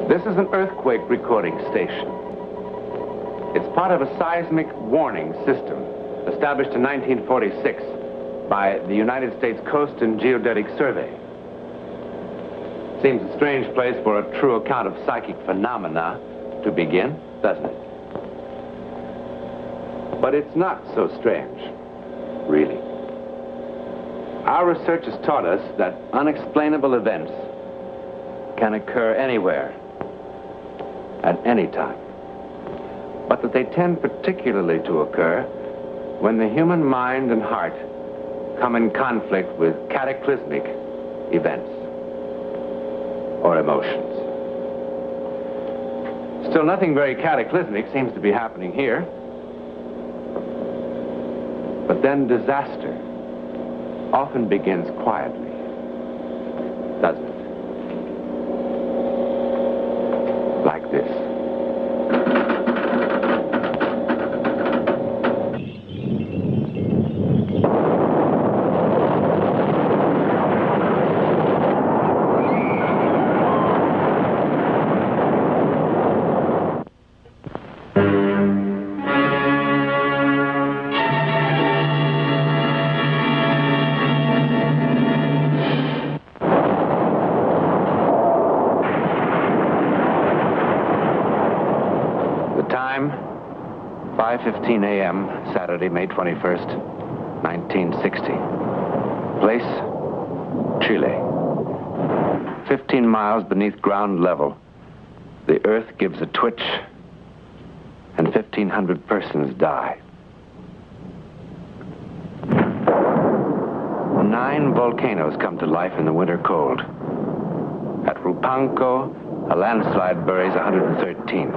This is an earthquake recording station. It's part of a seismic warning system established in 1946 by the United States Coast and Geodetic Survey. Seems a strange place for a true account of psychic phenomena to begin, doesn't it? But it's not so strange, really. Our research has taught us that unexplainable events can occur anywhere, at any time, but that they tend particularly to occur when the human mind and heart come in conflict with cataclysmic events or emotions. Still, nothing very cataclysmic seems to be happening here. But then disaster often begins quietly, doesn't it? Like this. Time, 5:15 a.m., Saturday, May 21st, 1960. Place, Chile. 15 miles beneath ground level, the earth gives a twitch, and 1,500 persons die. 9 volcanoes come to life in the winter cold. At Rupanco, a landslide buries 113.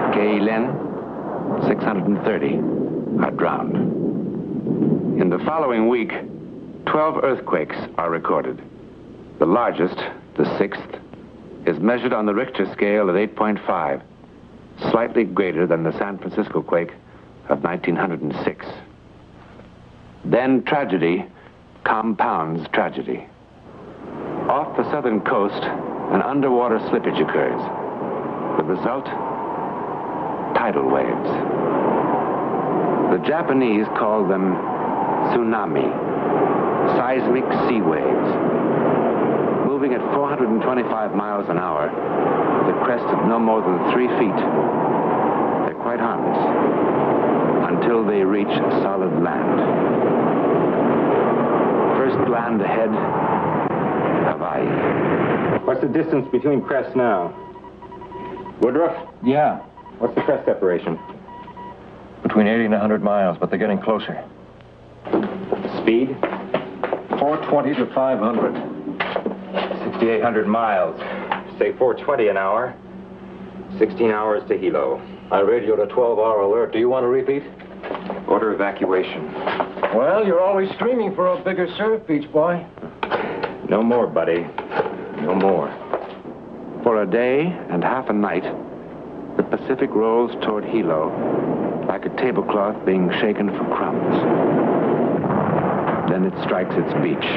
Keilen, 630 are drowned. In the following week, 12 earthquakes are recorded. The largest, the 6th, is measured on the Richter scale at 8.5, slightly greater than the San Francisco quake of 1906. Then tragedy compounds tragedy. Off the southern coast, an underwater slippage occurs. The result? Tidal waves. The Japanese call them tsunami, seismic sea waves. Moving at 425 miles an hour, with a crest of no more than 3 feet, they're quite harmless until they reach solid land. First land ahead, Hawaii. What's the distance between crests now? Woodruff? Yeah. What's the crest separation? Between 80 and 100 miles, but they're getting closer. Speed? 420 to 500. 6,800 miles. Say 420 an hour. 16 hours to Hilo. I radioed a 12-hour alert. Do you want to repeat? Order evacuation. Well, you're always screaming for a bigger surf, Beach Boy. No more, buddy. No more. For a day and half a night, the Pacific rolls toward Hilo like a tablecloth being shaken for crumbs. Then it strikes its beach.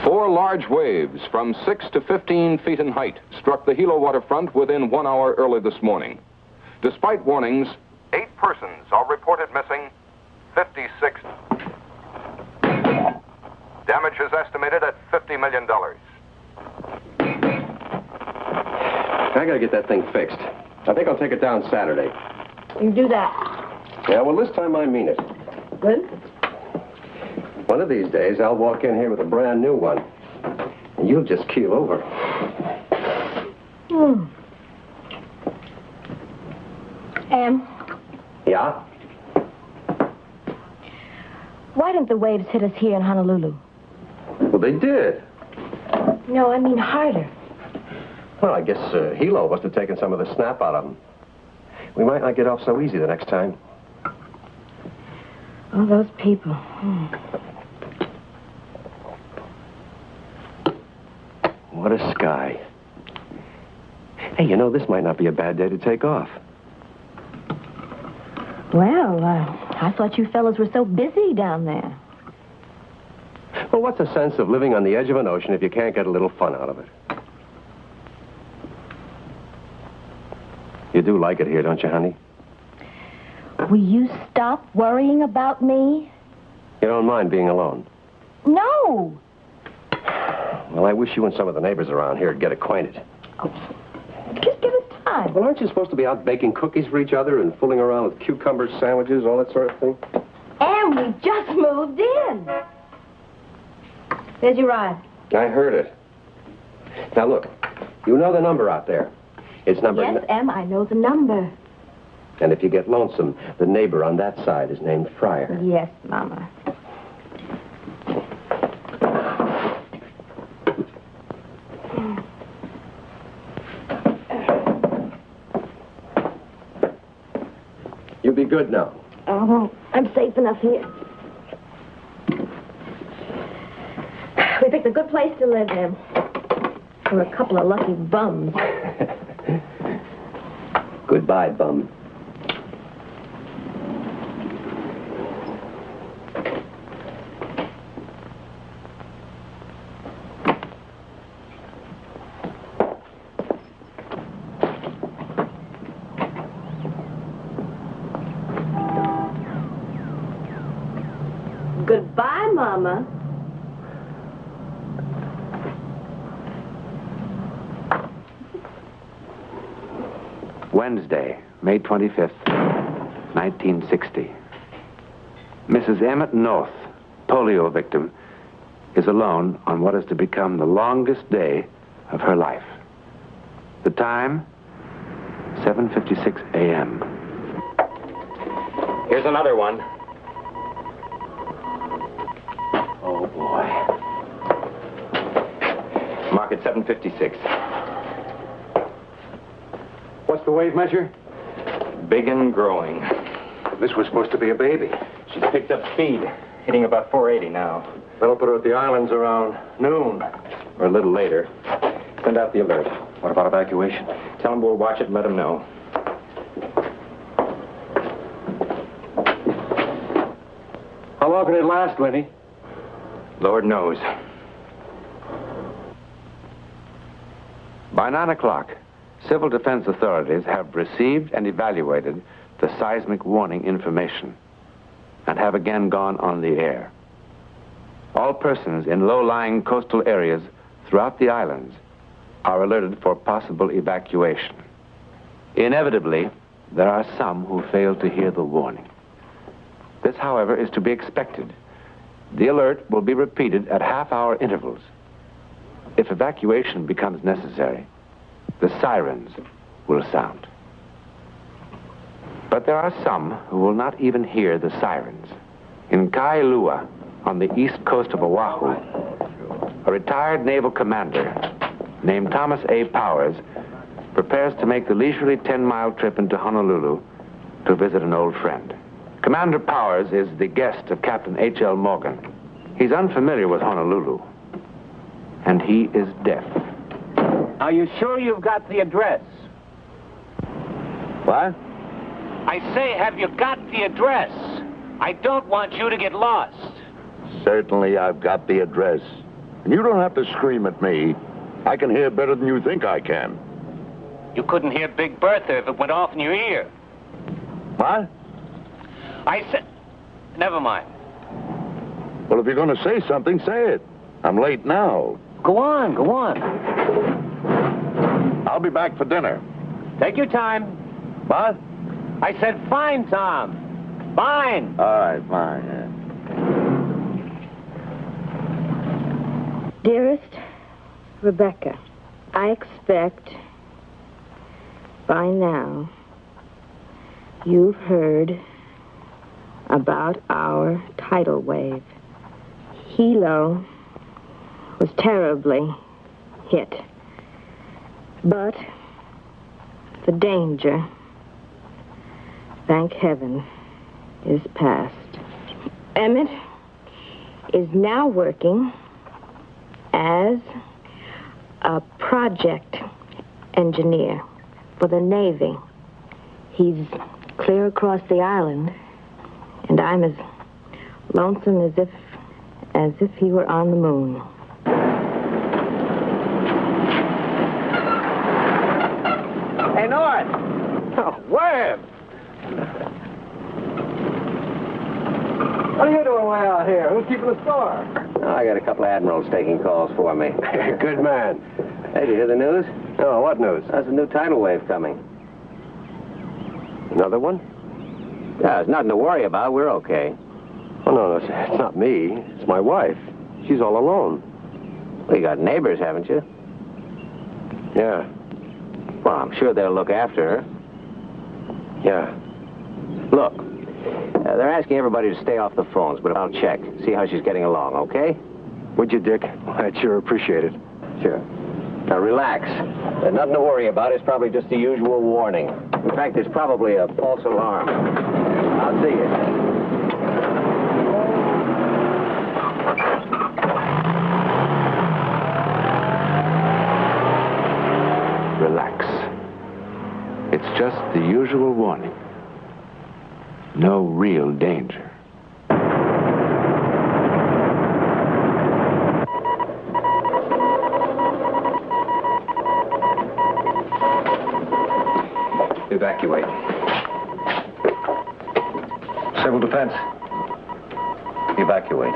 Four large waves from 6 to 15 feet in height struck the Hilo waterfront within 1 hour early this morning. Despite warnings, 8 persons are reported missing, 56. Damage is estimated at $50 million. I gotta get that thing fixed. I think I'll take it down Saturday. You can do that. Yeah, well, this time I mean it. Good? One of these days, I'll walk in here with a brand new one. And you'll just keel over. Yeah? Why didn't the waves hit us here in Honolulu? Well, they did. No, I mean harder. Well, I guess Hilo must have taken some of the snap out of them. We might not get off so easy the next time. All those people. What What a sky. Hey, you know, this might not be a bad day to take off. Well, I thought you fellas were so busy down there. Well, what's the sense of living on the edge of an ocean if you can't get a little fun out of it? You do like it here, don't you, honey? Will you stop worrying about me? You don't mind being alone? No. Well, I wish you and some of the neighbors around here would get acquainted. Oh, just give us time. Well, aren't you supposed to be out baking cookies for each other and fooling around with cucumber sandwiches, all that sort of thing? And we just moved in. There's your ride. I heard it. Now, look, you know the number out there. It's number... Yes, Em, I know the number. And if you get lonesome, the neighbor on that side is named Fryer. Yes, Mama. You be good now. Oh, I'm safe enough here. We picked a good place to live in. We're a couple of lucky bums. Goodbye, bum. Goodbye, Mama. Wednesday, May 25th, 1960. Mrs. Emmett North, polio victim, is alone on what is to become the longest day of her life. The time, 7:56 a.m. Here's another one. Oh, boy. Mark it 7:56. What's the wave measure? Big and growing. This was supposed to be a baby. She's picked up speed, hitting about 480 now. That'll put her at the islands around noon. Or a little later. Send out the alert. What about evacuation? Tell them we'll watch it and let them know. How long can it last, Lenny? Lord knows. By 9 o'clock, civil defense authorities have received and evaluated the seismic warning information and have again gone on the air. All persons in low-lying coastal areas throughout the islands are alerted for possible evacuation. Inevitably, there are some who fail to hear the warning. This, however, is to be expected. The alert will be repeated at half-hour intervals. If evacuation becomes necessary, the sirens will sound. But there are some who will not even hear the sirens. In Kailua, on the east coast of Oahu, a retired naval commander named Thomas A. Powers prepares to make the leisurely 10-mile trip into Honolulu to visit an old friend. Commander Powers is the guest of Captain H.L. Morgan. He's unfamiliar with Honolulu, and he is deaf. Are you sure you've got the address? What? I say, have you got the address? I don't want you to get lost. Certainly I've got the address. And you don't have to scream at me. I can hear better than you think I can. You couldn't hear Big Bertha if it went off in your ear. What? I said... Never mind. Well, if you're going to say something, say it. I'm late now. Go on, go on. I'll be back for dinner. Take your time. What? I said fine, Tom. Fine. All right, fine. Yeah. Dearest Rebecca, I expect by now you've heard about our tidal wave. Hilo was terribly hit, but the danger, thank heaven, is past. Emmett is now working as a project engineer for the Navy. He's clear across the island, and I'm as lonesome as if he were on the moon. Hey, North! Oh, Webb! What are you doing way out here? Who's keeping the store? Oh, I got a couple of admirals taking calls for me. Good man. Hey, did you hear the news? Oh, what news? There's a new tidal wave coming. Another one? Yeah, there's nothing to worry about. We're okay. Oh, no, it's not me. It's my wife. She's all alone. Well, you got neighbors, haven't you? Yeah. Well, I'm sure they'll look after her. Yeah. Look, they're asking everybody to stay off the phones, but I'll check. See how she's getting along, okay? Would you, Dick? I'd sure appreciate it. Sure. Now, relax. There's nothing to worry about. It's probably just the usual warning. In fact, it's probably a false alarm. I'll see you. Relax. It's just the usual warning. No real danger. Evacuate. Civil defense. Evacuate.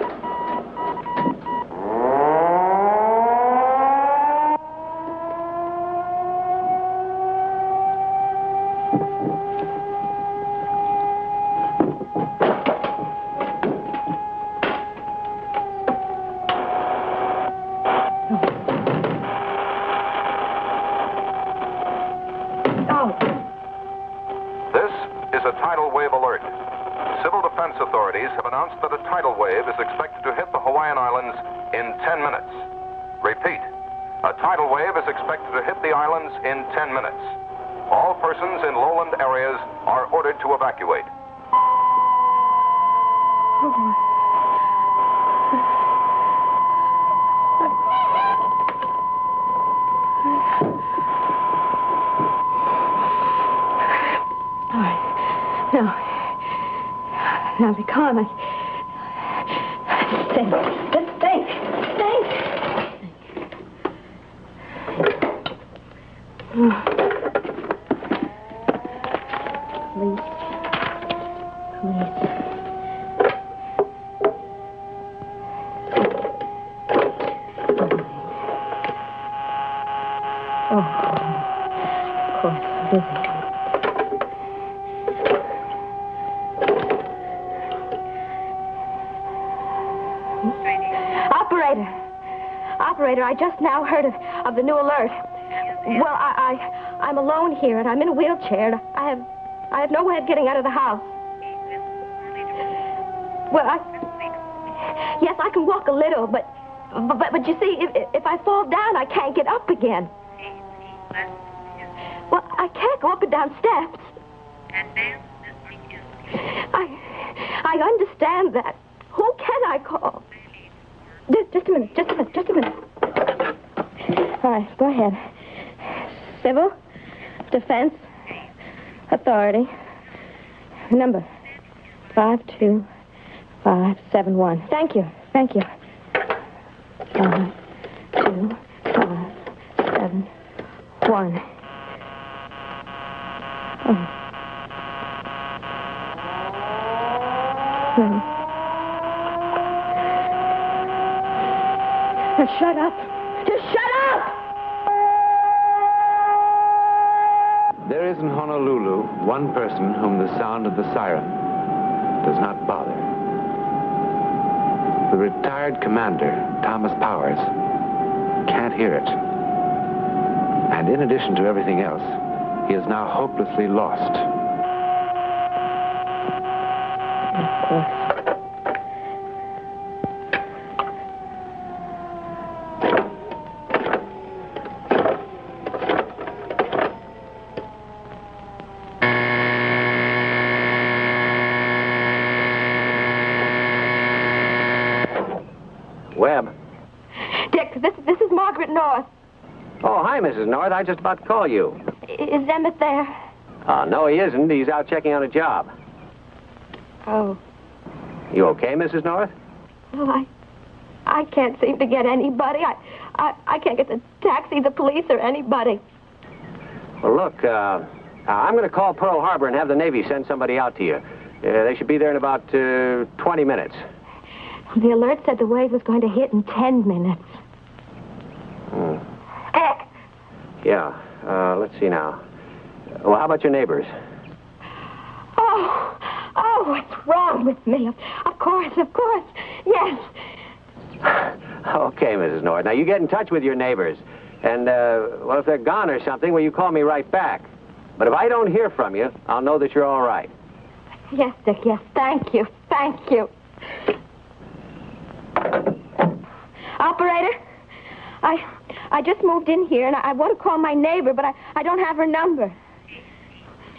This is a tidal wave alert. Civil defense authorities have announced that a tidal wave is expected to hit the Hawaiian Islands in 10 minutes. Repeat, a tidal wave is expected to hit the islands in 10 minutes. All persons in lowland areas are ordered to evacuate. Now be calm. Think. Just think. Think. Police. Oh. Of course. Busy. Operator, I just now heard of the new alert. Well, I'm alone here, and I'm in a wheelchair, and I have no way of getting out of the house. Well, yes, I can walk a little, but you see, if I fall down, I can't get up again. Well, I can't go up and down steps. I understand that. Who can I call? Just a minute. All right, go ahead. Civil Defense Authority. Number 52571. Thank you. 52571. Shut up. Just shut up! There is in Honolulu one person whom the sound of the siren does not bother. The retired commander, Thomas Powers, can't hear it. And in addition to everything else, he is now hopelessly lost. Of course. Webb. Dick, this is Margaret North. Oh, hi, Mrs. North. I just about to call you. Is Emmett there? No, he isn't. He's out checking on a job. Oh. You okay, Mrs. North? Well, I can't seem to get anybody. I can't get the taxi, the police, or anybody. Well, look, I'm going to call Pearl Harbor and have the Navy send somebody out to you. They should be there in about 20 minutes. The alert said the wave was going to hit in 10 minutes. Dick! Yeah, let's see now. Well, how about your neighbors? Oh, what's wrong with me? Of course, yes. Okay, Mrs. North. Now, you get in touch with your neighbors. And, well, if they're gone or something, well, you call me right back. But if I don't hear from you, I'll know that you're all right. Yes, Dick, yes. Thank you. Operator, I just moved in here, and I want to call my neighbor, but I don't have her number.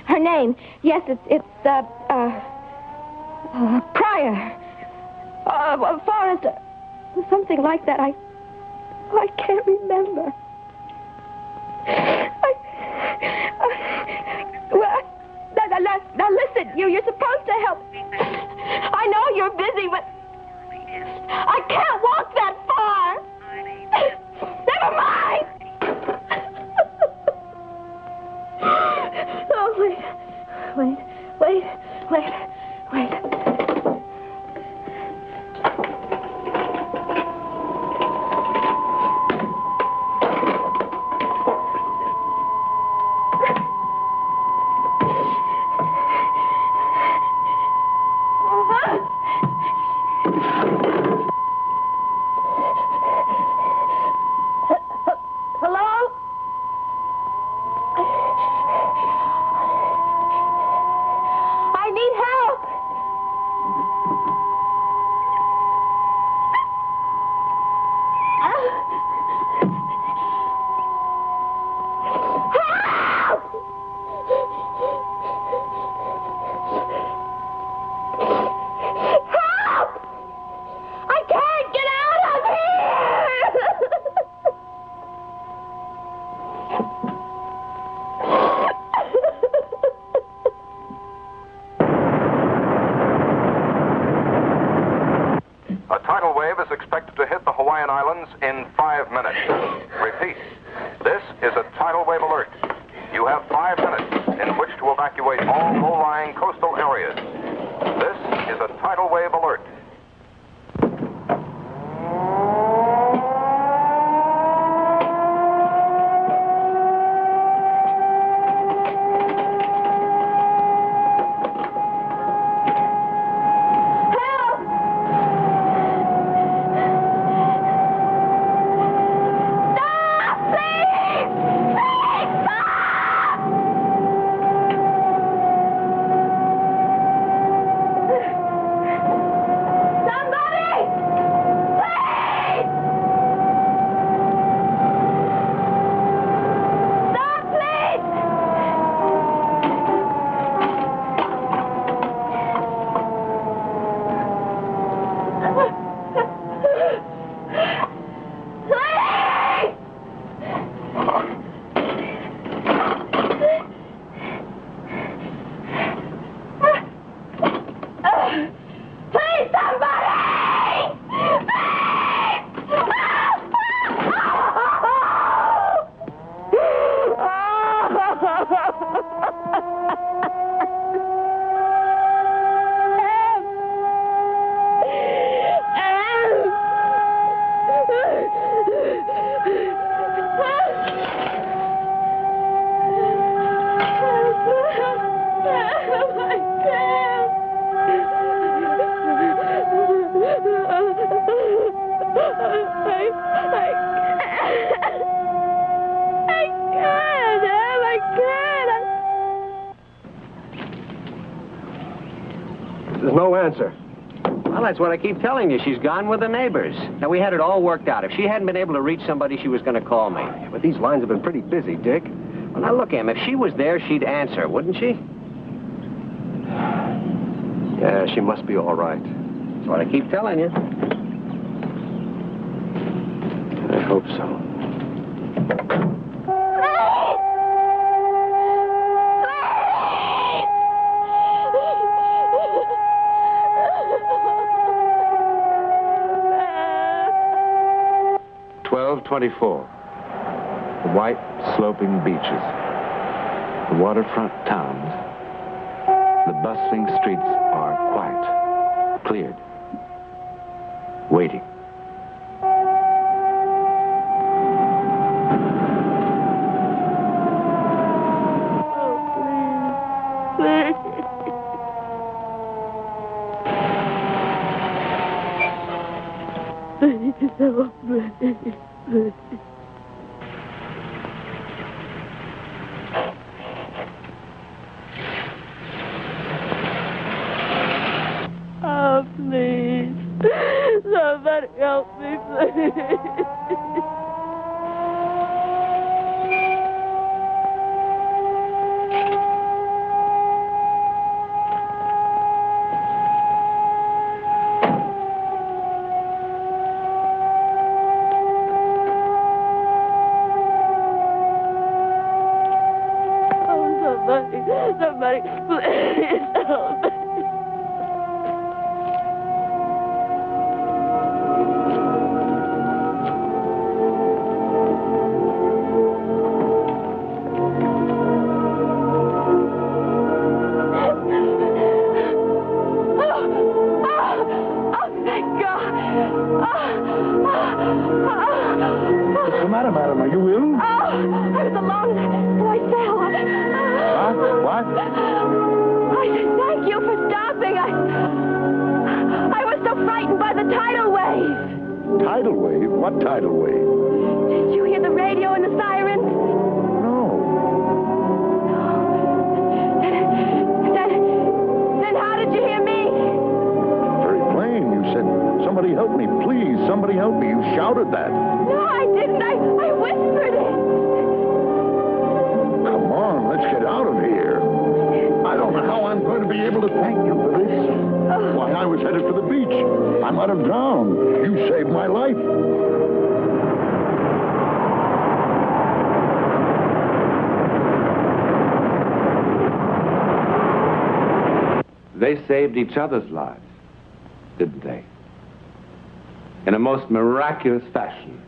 Her name, yes, it's Pryor. Forrester. Something like that. I can't remember. Well, now listen, you're supposed to help. I know you're busy, but I can't walk that far. Never mind. Oh, wait. A tidal wave is expected to hit the Hawaiian Islands in 5 minutes. Repeat, this is a tidal wave alert. You have 5 minutes in which to evacuate all low-lying coastal areas. This is a tidal wave alert. There's no answer. Well, that's what I keep telling you. She's gone with the neighbors. Now, we had it all worked out. If she hadn't been able to reach somebody, she was going to call me. Yeah, but these lines have been pretty busy, Dick. Well, now, look, Em, if she was there, she'd answer, wouldn't she? Yeah, she must be all right. That's what I keep telling you. I hope so. 12:24. The white, sloping beaches, the waterfront towns, the bustling streets are quiet, cleared, waiting. Oh, please. Somebody help me, please. Somebody, please help me. Thank God. What's the matter, madam? Are you ill? I was alone, and I fell. What? I said thank you for stopping. I was so frightened by the tidal wave. Tidal wave? What tidal wave? Did you hear the radio and the sirens? No. Then how did you hear me? Very plain. You said, somebody help me, please. Somebody help me. You shouted that. No, I didn't. I whispered it. Come on, let's get out of here. I don't know how I'm going to be able to thank you for this. Why, I was headed for the beach. I might have drowned. You saved my life. They saved each other's lives, didn't they? In a most miraculous fashion,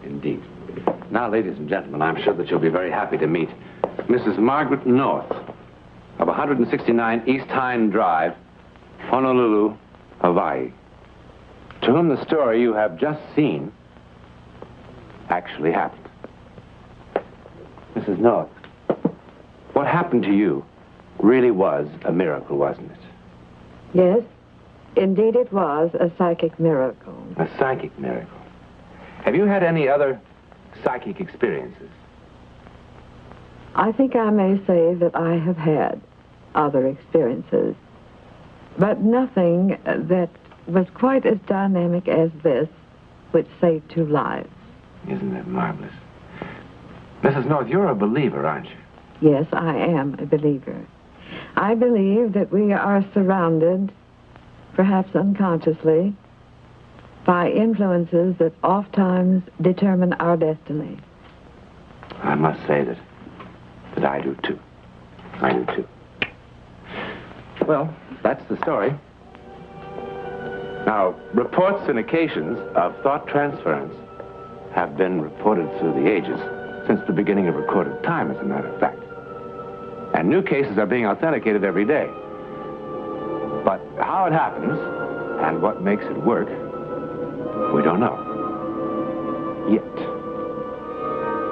indeed. Now, ladies and gentlemen, I'm sure that you'll be very happy to meet Mrs. Margaret North of 169 East Hind Drive, Honolulu, Hawaii, to whom the story you have just seen actually happened. Mrs. North, what happened to you really was a miracle, wasn't it? Yes, indeed it was a psychic miracle. A psychic miracle. Have you had any other psychic experiences? I think I may say that I have had other experiences, but nothing that was quite as dynamic as this, which saved 2 lives. Isn't that marvelous? Mrs. North, you're a believer, aren't you? Yes, I am a believer. I believe that we are surrounded, perhaps unconsciously, by influences that oftentimes determine our destiny. I must say that I do too. I do too. Well, that's the story. Now, reports and occasions of thought transference have been reported through the ages, since the beginning of recorded time, as a matter of fact. And new cases are being authenticated every day. But how it happens and what makes it work, we don't know. Yet.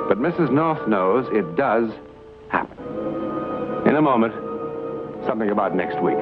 But Mrs. North knows it does happen. In a moment, something about next week.